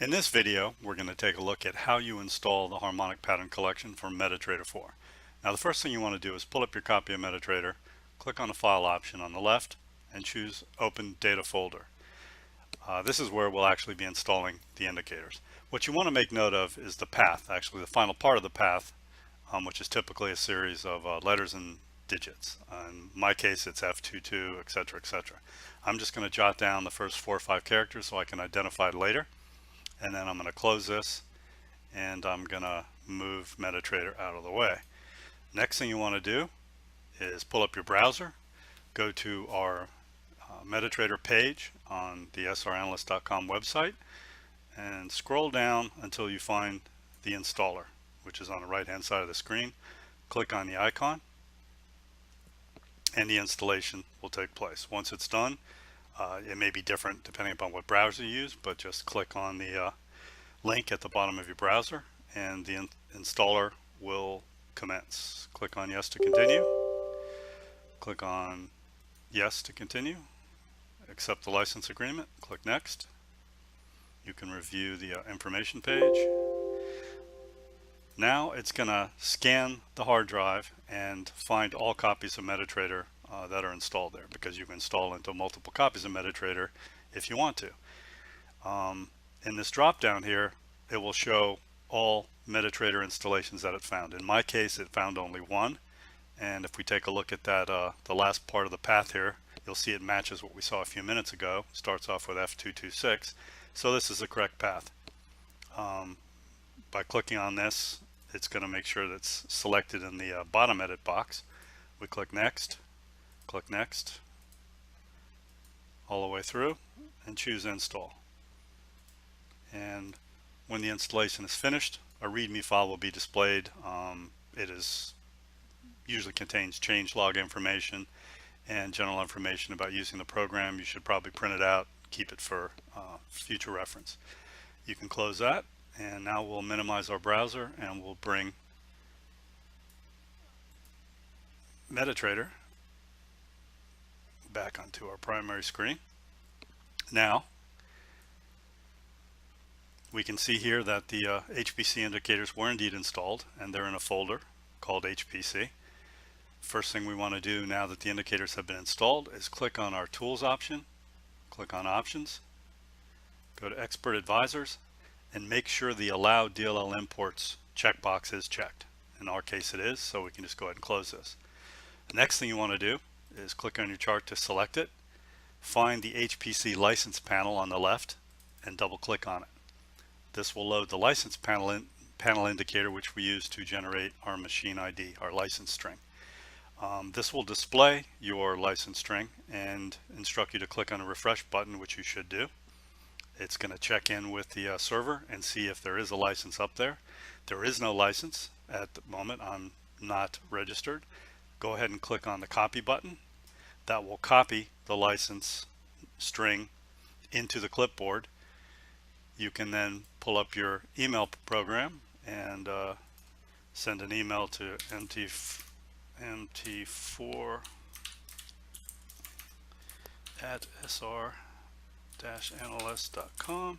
In this video, we're going to take a look at how you install the Harmonic Pattern Collection from Metatrader 4. Now the first thing you want to do is pull up your copy of Metatrader, click on the File option on the left, and choose Open Data Folder. This is where we'll actually be installing the indicators. What you want to make note of is the path, actually the final part of the path, which is typically a series of letters and digits. In my case, it's F22, etc., etc. I'm just going to jot down the first 4 or 5 characters so I can identify it later. And then I'm going to close this and I'm going to move Metatrader out of the way. Next thing you want to do is pull up your browser, go to our Metatrader page on the sranalyst.com website, and scroll down until you find the installer, which is on the right hand side of the screen. Click on the icon and the installation will take place. Once it's done, it may be different depending upon what browser you use, but just click on the link at the bottom of your browser and the installer will commence. Click on yes to continue. Click on yes to continue. Accept the license agreement. Click next. You can review the information page. Now it's going to scan the hard drive and find all copies of Metatrader that are installed there, because you can install into multiple copies of Metatrader if you want to. In this drop down here, it will show all Metatrader installations that it found. In my case, it found only one, and if we take a look at that, the last part of the path here, you'll see it matches what we saw a few minutes ago. It starts off with F226, so this is the correct path. By clicking on this, it's going to make sure that's selected in the bottom edit box. We click next, all the way through, and choose install. And when the installation is finished, a README file will be displayed. It usually contains changelog information and general information about using the program. You should probably print it out, keep it for future reference. You can close that, and now we'll minimize our browser and we'll bring Metatrader back onto our primary screen. Now we can see here that the HPC indicators were indeed installed, and they're in a folder called HPC. First thing we want to do now that the indicators have been installed is click on our Tools option, click on Options, go to Expert Advisors, and make sure the Allow DLL Imports checkbox is checked. In our case it is, so we can just go ahead and close this. The next thing you want to do is click on your chart to select it, find the HPC license panel on the left, and double click on it. This will load the license panel indicator, which we use to generate our machine ID, our license string. This will display your license string and instruct you to click on the refresh button, which you should do. It's going to check in with the server and see if there is a license up there. There is no license at the moment. I'm not registered. Go ahead and click on the copy button. That will copy the license string into the clipboard. You can then pull up your email program and send an email to mt4@sr-analyst.com.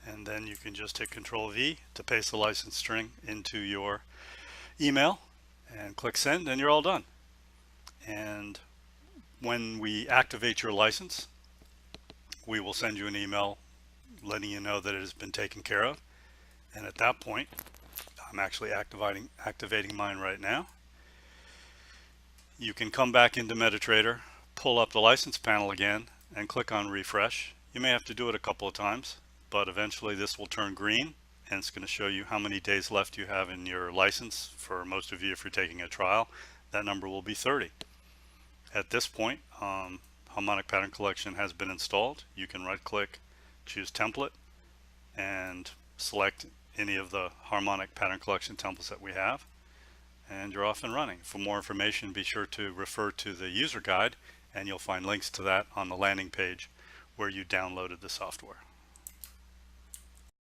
And then you can just hit Control V to paste the license string into your email and click send, and you're all done. And when we activate your license, we will send you an email letting you know that it has been taken care of. And at that point, I'm actually activating mine right now. You can come back into Metatrader, pull up the license panel again, and click on refresh. You may have to do it a couple of times, but eventually this will turn green, and it's going to show you how many days left you have in your license. For most of you, if you're taking a trial, that number will be 30. At this point, Harmonic Pattern Collection has been installed. You can right click, choose template, and select any of the Harmonic Pattern Collection templates that we have. and you're off and running. For more information, be sure to refer to the user guide, and you'll find links to that on the landing page where you downloaded the software.